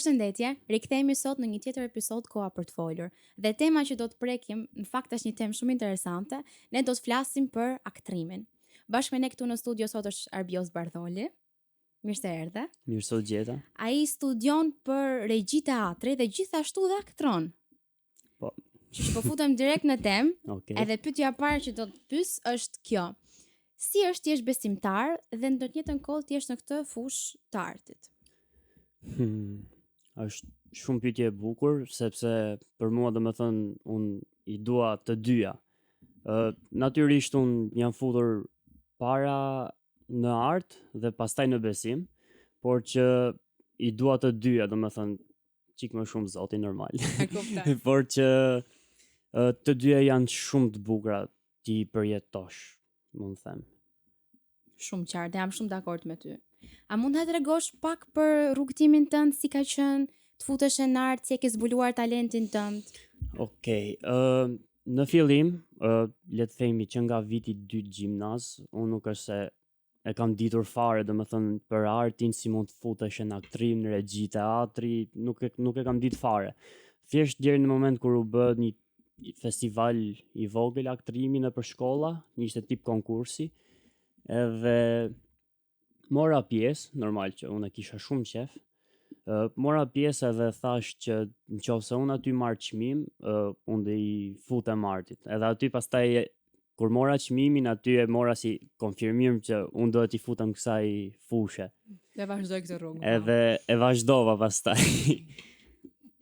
Përshëndetje, rikthehemi sot në një tjetër episod Koha për të folur. Dhe tema që do të prekim, në fakt është një temë shumë interesante, ne do të flasim për aktrimin. Bashkë me ne këtu në studio sot është Arbios Bardholi. Mirë se erdhe. Mirë se u gjeta. Ai studion për regji teatri dhe gjithashtu dhe aktron. Po. Po futem direkt në temë. Okay. Edhe pyetja e parë që do të pyes është kjo. Si është ti je besimtar dhe në të njëjtën kohë ti je në këtë fushë të artit? Është shumë pyetje e bukur, sepse për mua domethënë unë i dua të dyja. Natyrisht unë jam futur para në art dhe pastaj në besim, por që i dua të dyja, domethënë çik më shumë Zoti normal. E kuptoj. Por që të dyja janë shumë të bukura ti përjetosh, mund të them. Shumë qartë, jam shumë dakord me ty. A mund të tregosh pak për rrugtimin tënd, si ka qenë të futesh në art, si e ke zbuluar talentin tënd? Okej, në fillim, le të themi që nga viti 2 gjimnaz, unë nuk është se e kam ditur fare, domethënë për artin, si mund të futesh në aktrim, në regji teatri, nuk e kam ditë fare. Thjesht deri në moment kur u bë një festival i vogël aktrimi nëpër shkolla, ishte tip konkursi, edhe mora pjesë, normal që unë kisha shumë qef. Mora pjesë edhe thash që nëse unë aty marr çmim, unë do i futem artit. Edhe aty pastaj kur mora çmimin, aty e mora si konfirmim që unë do t'i futem kësaj fushë. Dhe vazhdoj këtë rrugë. Edhe e vazhdova pastaj.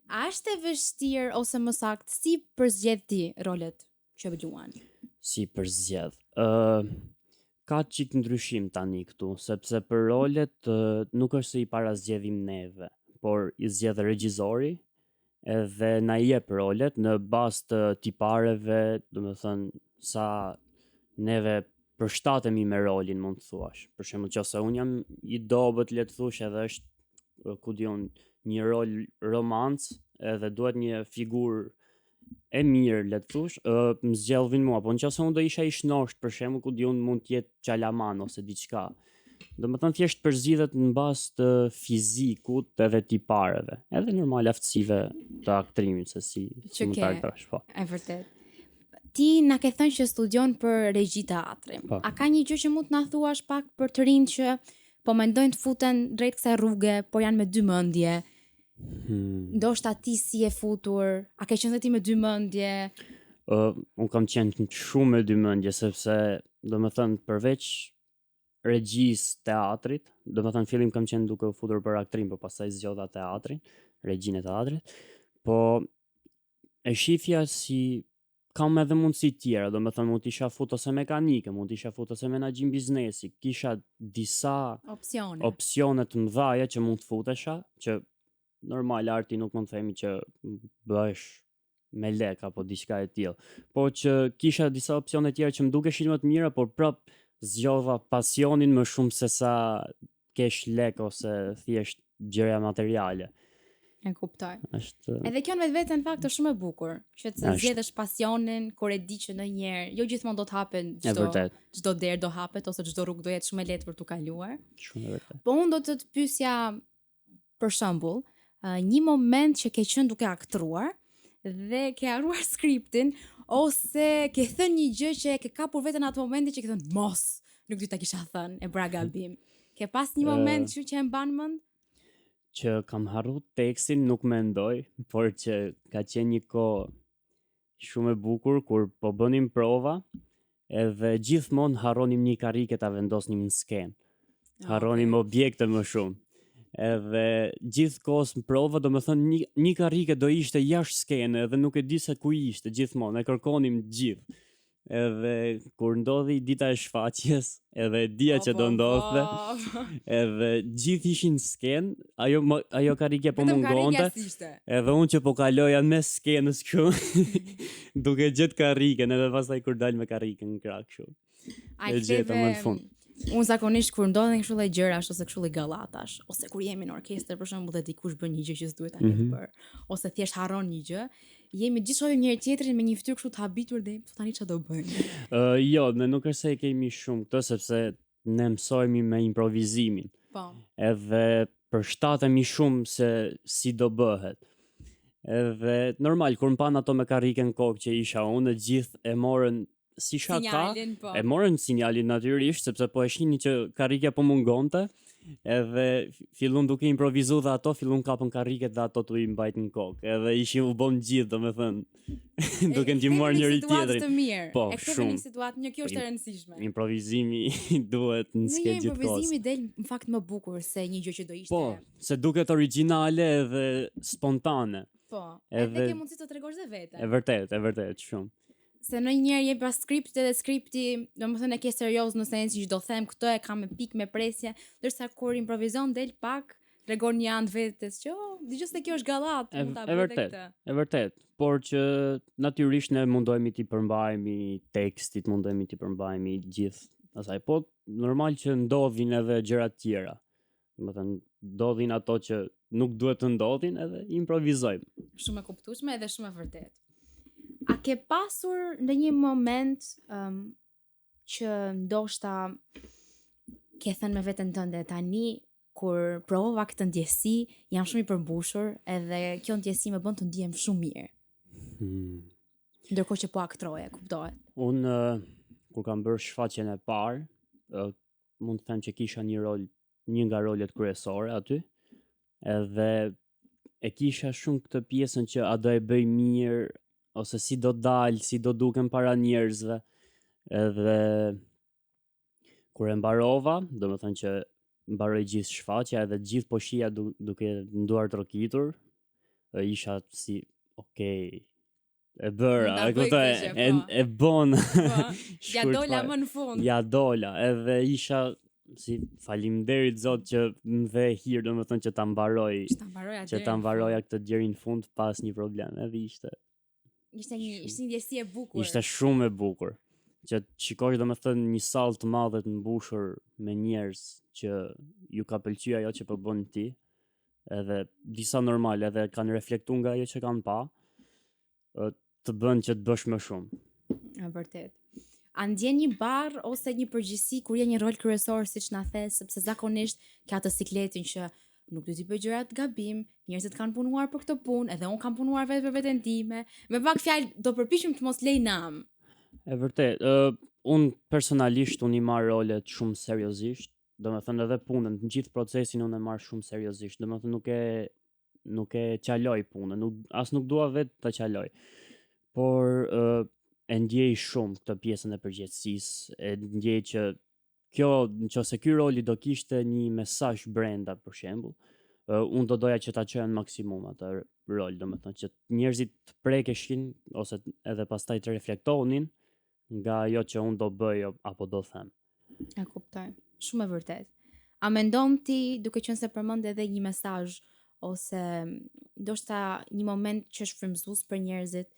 A është e vështirë ose më saktë si përzgjedh ti rolet që luan? Si përzgjedh? Ka çik ndryshim tani këtu, sepse për rolet nuk është se i parazgjedhim neve, por i zgjedh regjizori edhe na i jep rolet në bazë të tipareve, domethënë sa neve përshtatemi me rolin, mund të thuash. Për shembull, nëse unë jam i dobët, le të thuash, edhe është ku diun një rol romancë, edhe duhet një figurë e mirë, le të thush, më zgjellin mua, po nëse unë do isha i shnosht, për shembull, ku diun mund të jetë Qalaman ose diçka. Domethënë thjesht përzgjidhet në bazë të fizikut edhe tipareve, edhe normal aftësive të aktrimit se si mund ta artosh, po. E vërtet. Ti na ke thënë që studion për regji teatri. Po. A ka një gjë që mund të na thuash pak për të rinj që po mendojnë të futen drejt kësaj rruge, por janë me dy mendje? Ndoshta ti si e futur, a ke qenë ti me dy mendje? Unë kam qenë shumë me dy mendje, sepse domethënë përveç regjisë teatrit, domethënë fillim kam qenë duke u futur për aktrim, por pastaj zgjodha teatrin, regjinë e teatrit, po e shifja si kam edhe mundësi tjera, domethënë mund të isha fut ose mekanike, mund të isha fut ose menaxhim biznesi, kisha disa opsione të mëdha që mund të futesha, që normal arti nuk mund të themi që bëhesh me lek apo diçka e tillë, po që kisha disa opsione tjera që më dukeshin më të mira, por prap zgjodha pasionin më shumë se sa kesh lek ose thjesht gjëra materiale. E kuptoj. Është Edhe kjo në vetvete në fakt është shumë e bukur, që të zgjedhësh pasionin kur e di që ndonjëherë jo gjithmonë do të hapen çdo derë do hapet ose çdo rrugë do jetë shumë e lehtë për tu kaluar. Shumë e vërtetë. Po unë do të pyesja për shembull, një moment që ke qenë duke aktruar dhe ke harruar skriptin ose ke thënë një gjë që e ke kapur veten atë momenti që ke thënë mos, nuk do ta kisha thënë, e bra gabim. Ke pas një moment që e mban mend? Që kam harru tekstin nuk mendoj, por që ka qenë një kohë shumë e bukur kur po bënim prova, edhe gjithmonë harronim një karrike ta vendosnim në skenë. Harronim objekte më shumë. Edhe gjithkohës në prova, domethënë një karrike do ishte jashtë skene edhe nuk e di se ku ishte gjithmonë, e kërkonim gjithë. Edhe kur ndodhi dita e shfaqjes, edhe e dija që do ndodhte, edhe gjithë ishin në skenë, ajo karrike po mungonte, edhe unë që po kaloja me skenës kështu, duke gjetë karriken, edhe pastaj kur dal me karriken në krah kështu. E gjeta më në fund. Unë zakonisht kur ndodhen kështu lloj gjërash ose kështu lloj gallatash, ose kur jemi në orkestër për shembull dhe dikush bën një gjë që s'duhet ta ketë bër, ose thjesht harron një gjë, jemi gjithë shohim njëri tjetrin me një fytyrë kështu të habitur dhe tani çfarë do bëjmë. Jo, ne nuk është se e kemi shumë këtë, sepse ne mësojmë me improvizimin. Po. Edhe përshtatemi shumë se si do bëhet. Edhe normal, kur më pan ato me karrike në kokë që isha unë, të gjithë e morën si shaka, Sinjalin, po. e morën sinjalin natyrisht, sepse po e shihnin që karrike po mungonte, edhe fillun duke improvizu dhe ato, fillun kapën karriket dhe ato t'u i mbajt në kokë, edhe ishin u bëm gjithë, domethënë, duke ndihmuar njëri tjetrin. Të mirë. Po, e ktheve shumë. në situatë, kjo është e rëndësishme. Improvizimi duhet në Në një sketë gjithkohës. improvizimi del në fakt më bukur se një gjë që do ishte. Po, se duket origjinale edhe spontane. Po, edhe edhe ke mundësi të tregosh dhe vete. E vërtet, shumë. Se në njerë je pas skript edhe skripti, do më thënë e ke serios në sensi që do them këto e kam me pik me presje, ndërsa kur improvizon del pak, tregon një anë vetes që dëgjoj se kjo është gallat, mund ta bëj këtë. E vërtet, por që natyrisht ne mundohemi t'i përmbajmë tekstit, mundohemi t'i përmbajmë gjithë asaj, po normal që ndodhin edhe gjëra të tjera. Domethënë ndodhin ato që nuk duhet të ndodhin edhe improvizojmë. Shumë e kuptueshme edhe shumë e vërtet. A ke pasur ndonjë moment që ndoshta ke thënë me veten tënde tani kur provova këtë ndjesi, jam shumë i përmbushur edhe kjo ndjesi më bën të ndihem shumë mirë. Ndërkohë që po aktroje, kuptohet. Unë kur kam bërë shfaqjen e parë, mund të them që kisha një nga rolet kryesore aty, edhe e kisha shumë këtë pjesën që a do e bëj mirë, ose si do dalë, si do dukem para njerëzve, edhe kur e mbarova, do më thënë që mbaroj gjithë shfaqja, edhe gjithë po shija duke nduar trokitur, isha si, okej, e bëra, e kuptoj, e bon. Ja dola më në fund. Ja dola, edhe isha si faleminderit Zot që më dhe hir, domethënë që ta mbaroja këtë deri në fund pas një problem, edhe ishte një ndjesi e bukur. Ishte shumë e bukur. Që shikosh domethënë një sallë të madhe të mbushur me njerëz që ju ka pëlqyer ajo që po bën ti, edhe disa normal edhe kanë reflektuar nga ajo që kanë pa, të bën që të bësh më shumë. E vërtet. A ndjen një barr ose një përgjegjësi kur je një rol kryesor siç na the, sepse zakonisht ka atë sikletin që nuk do t'i bëj gjëra të gabim, njerëzit kanë punuar për këtë punë, edhe unë kam punuar vetë për veten time. Me pak fjalë do përpiqem të mos lej nam. E vërtet, unë personalisht unë i marr rolet shumë seriozisht, domethënë edhe punën, në gjithë procesin unë e marr shumë seriozisht, domethënë nuk e qaloj punën, nuk dua vetë ta qaloj. Por e ndjej shumë këtë pjesën e përgjegjësisë, e ndjej që kjo, nëse ky roli do kishte një mesazh brenda për shembull, unë do doja që ta çoja në maksimum atë rol, domethënë që njerëzit të prekeshin ose edhe pastaj të reflektonin nga ajo që unë do bëj apo do them. E kuptoj. Shumë e vërtet. A mendon ti, duke qenë se përmend edhe një mesazh ose ndoshta një moment që është frymëzues për njerëzit,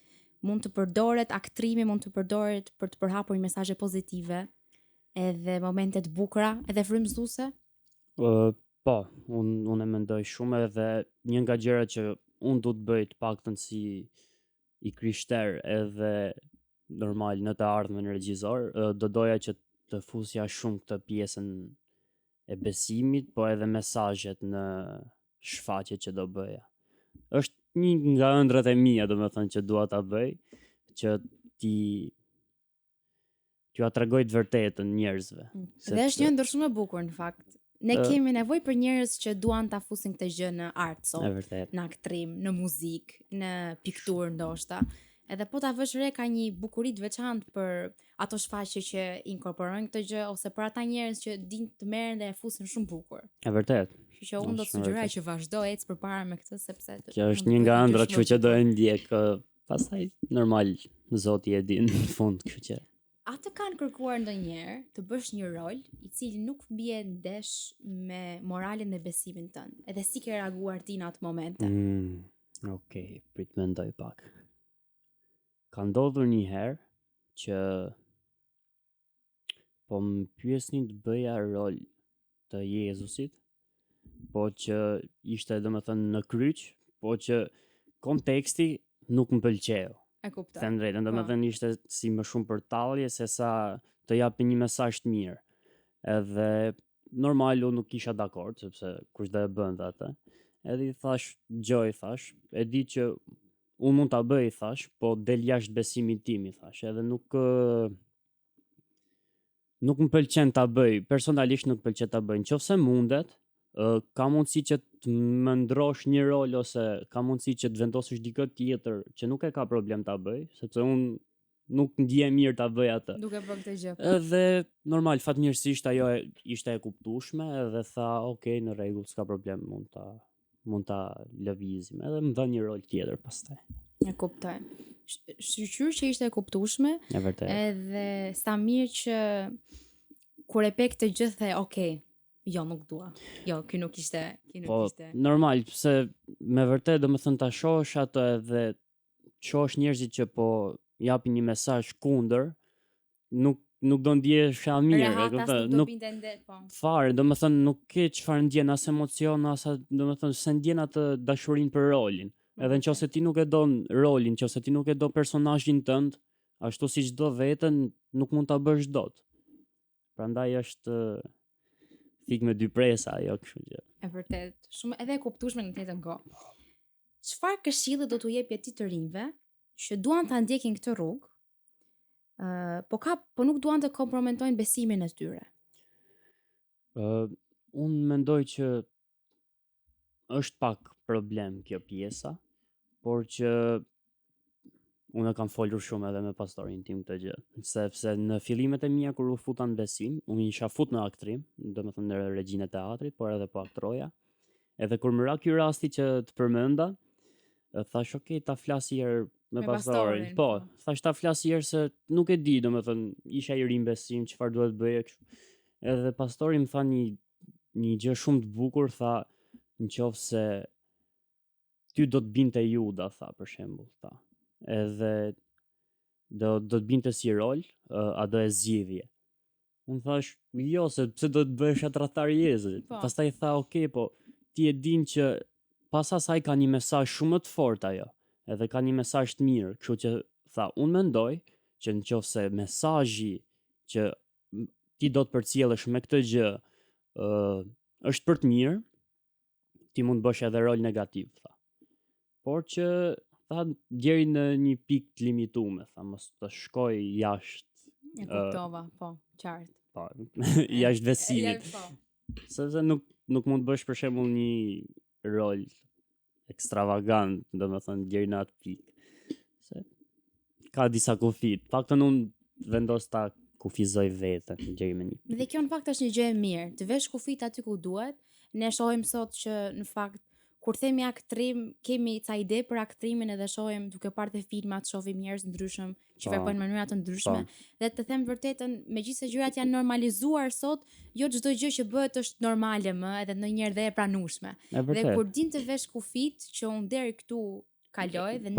mund të përdoret aktrimi, mund të përdoret për të përhapur një mesazhe pozitive, edhe momente të bukura, edhe frymëzuese? Po, unë e mendoj shumë, edhe një nga gjërat që unë do të bëj të paktën si i krishter edhe normal në të ardhmen regjisor, do doja që të fusja shumë këtë pjesën e besimit, po edhe mesazhet në shfaqjet që do bëja. Është një nga ëndrat e mia, domethënë që dua ta bëj, që t'ju tregoj të vërtetën njerëzve. Dhe është një ëndër shumë e bukur në fakt. Ne kemi nevojë për njerëz që duan ta fusin këtë gjë në art, në aktrim, në muzikë, në pikturë ndoshta. Edhe po ta vësh re ka një bukuri të veçantë për ato shfaqje që inkorporojnë këtë gjë ose për ata njerëz që dinë të merren dhe e fusin shumë bukur. E vërtet. Kështu që unë do të sugjeroj që vazhdo ec përpara me këtë sepse kjo është një nga ëndrat që do e ndjek, pastaj normal Zoti e din në fund, kështu që. A të kanë kërkuar ndonjëherë të bësh një rol i cili nuk bie ndesh me moralin dhe besimin tënd? Edhe si ke reaguar ti në atë momente? Okej, prit mendoj pak. Ka ndodhur një herë që po më pyesnin të bëja rol të Jezusit, po që ishte domethënë në kryq, po që konteksti nuk më pëlqeu. E kuptoj. Them drejtën, domethënë ishte si më shumë për tallje se sa të japë një mesazh të mirë. Edhe normal unë nuk isha dakord sepse kush do e bënte atë. Edhe i thash, Gjoj, thash, e di që unë mund ta bëj, thash, po del jashtë besimit tim, i thash, edhe nuk më pëlqen ta bëj, personalisht nuk pëlqen ta bëj. Nëse mundet, ka mundësi që të më ndrosh një rol ose ka mundësi që të vendosësh dikë tjetër që nuk e ka problem ta bëj, sepse unë nuk ndjehem mirë ta bëj atë. Duke bërë këtë gjë. Edhe normal, fatmirësisht ajo ishte e kuptueshme edhe tha, "Okej, në rregull, s'ka problem, mund ta lëvizim." Edhe më dha një rol tjetër pastaj. E kuptoj. Shqyr që ishte e kuptueshme, E vërtet. edhe sa mirë që kur e pe këtë gjë the, "Okej, jo, nuk dua. Jo, ky nuk ishte." Po, normal, pse me vërtet domethënë ta shohësh atë edhe shohësh njerëzit që po japin një mesazh kundër, nuk do ndihesh mirë, e kupton? Nuk binte ende, po. Fare, domethënë nuk ke çfarë ndjen as emocion, as domethënë se ndjen atë dashurinë për rolin. Edhe nëse ti nuk e don rolin, nëse ti nuk e do personazhin tënd, ashtu siç do veten, nuk mund ta bësh dot. Prandaj është fik me dy presa ajo, kështu që. E vërtet, shumë edhe e kuptueshme në të njëjtën kohë. Çfarë këshilli do t'u jepje ti të rinjve që duan ta ndjekin këtë rrugë, po nuk duan të komprometojnë besimin e tyre? Unë mendoj që është pak problem kjo pjesa, por që unë kam folur shumë edhe me pastorin tim këtë gjë, sepse në fillimet e mia kur u futa në besim, unë isha fut në aktrim, domethënë në regjinë e teatrit, por edhe po aktroja. Edhe kur më ra ky rasti që të përmenda, thash, "Okej, ta flas herë me pastorin." Po, thash ta flas herë se nuk e di, domethënë isha i ri në besim, çfarë duhet bëje kështu. Edhe pastori më tha një gjë shumë të bukur, tha, "Nëse ty do të binte Juda, tha, për shembull, tha. Edhe do të binte si rol, a do e zgjidhje?" Unë thash, "Jo, se pse do të bëhesh atratar i Jezit." Pastaj tha, "Okej, po ti e din që pas asaj ka një mesazh shumë më të fortë ajo, edhe ka një mesazh të mirë, kështu që tha, unë mendoj që nëse mesazhi që ti do të përcjellësh me këtë gjë është për të mirë, ti mund bësh edhe rol negativ, tha. Por që tha deri në një pikë të limituar, tha, mos të shkoj jashtë. E kuptova, po, qartë. Po, jashtë besimit. Sepse nuk mund bësh për shembull një rol ekstravagant, domethënë deri në atë pikë. Se ka disa kufi. Paktën unë vendos ta kufizoj veten deri me një. Dhe kjo në fakt është një gjë e mirë, të vesh kufit aty ku duhet. Ne shohim sot që në fakt kur themi aktrim, kemi ca ide për aktrimin edhe shohim duke parë te filmat, shohim njerëz ndryshëm që veprojnë në mënyra të ndryshme. Dhe të them vërtetën, megjithëse gjërat janë normalizuar sot, jo çdo gjë që bëhet është normale më, edhe ndonjëherë dhe e pranueshme. Dhe kur din të vesh kufit që unë deri këtu kaloj dhe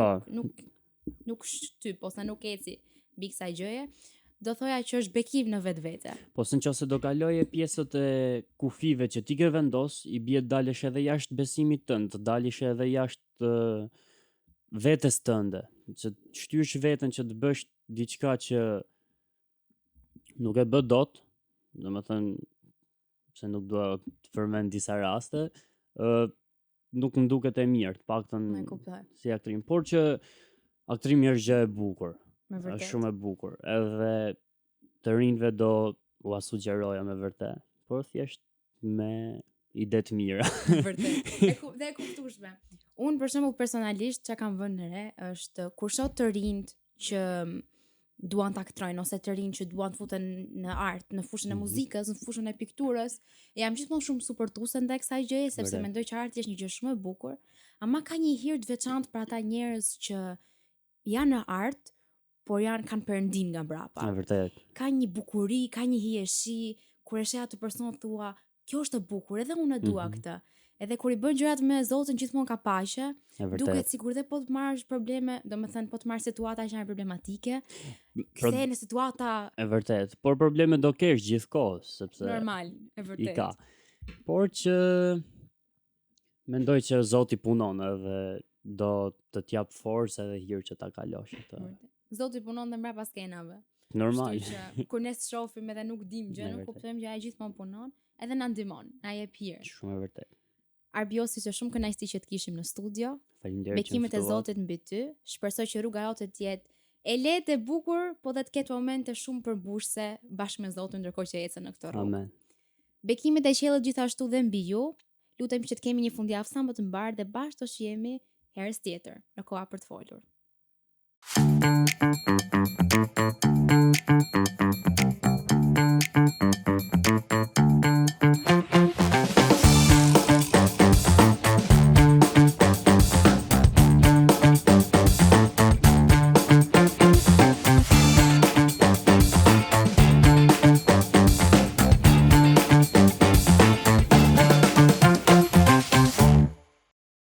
nuk shtyp ose nuk eci mbi kësaj gjëje, do thoja që është bekim në vetvete. Po se nëse do kaloje pjesët e kufive që ti ke vendos, i bie të dalësh edhe jashtë besimit tënd, të dalësh edhe jashtë vetes tënde, që të shtysh veten që të bësh diçka që nuk e bë dot, domethënë se nuk dua të përmend disa raste, nuk më duket e mirë, të paktën si aktrim, por që aktrimi është gjë e bukur. Është shumë e bukur. Edhe të rinjve do ua sugjeroja me vërtet, por thjesht me ide të mira. Vërtet. Dhe e kuptueshme. Unë për shembull personalisht çka kam vënë në re është kur shoh të rinjt që duan të aktrojnë ose të rinj që duan të futen në art, në fushën e muzikës, në fushën e pikturës, jam gjithmonë shumë suportuese ndaj kësaj gjëje sepse mendoj që arti është një gjë shumë e bukur, ama ka një hir të veçantë për ata njerëz që janë në art, por kanë perëndin nga brapa. Vërtet. Ka një bukuri, ka një hijeshi, kur e sheh atë person thua, kjo është e bukur, edhe unë e dua këtë. Edhe kur i bën gjërat me Zotin gjithmonë ka paqe, duket sikur dhe po të marrësh probleme, domethënë po të marrësh situata që janë problematike, kthehen në situata e vërtet, por probleme do kesh gjithkohë, sepse normal, e vërtet. I ka. Por që mendoj që Zoti punon edhe do të t'jap forcë edhe hir që ta kalosh atë. Zoti punon dhe mbrapa skenave. Normal. Kështu që kur ne shohim edhe nuk dim gjë, nuk kuptojmë që ai gjithmonë punon. edhe na ndihmon, na jep hir. Shumë e vërtet. Arbiosi, që shumë kënaqësi që të kishim në studio. Faleminderit që më Bekimet e ftova. Zotit mbi ty. Shpresoj që rruga jote të jetë e lehtë e bukur, po dhe të ketë momente shumë përmbushse bashkë me Zotin ndërkohë që ecën në këtë rrugë. Amen. Bekimet e qiellit gjithashtu dhe mbi ju. Lutem që të kemi një fundjavë sa më të mbar dhe bashkë të shihemi herës tjetër në koha për të folur.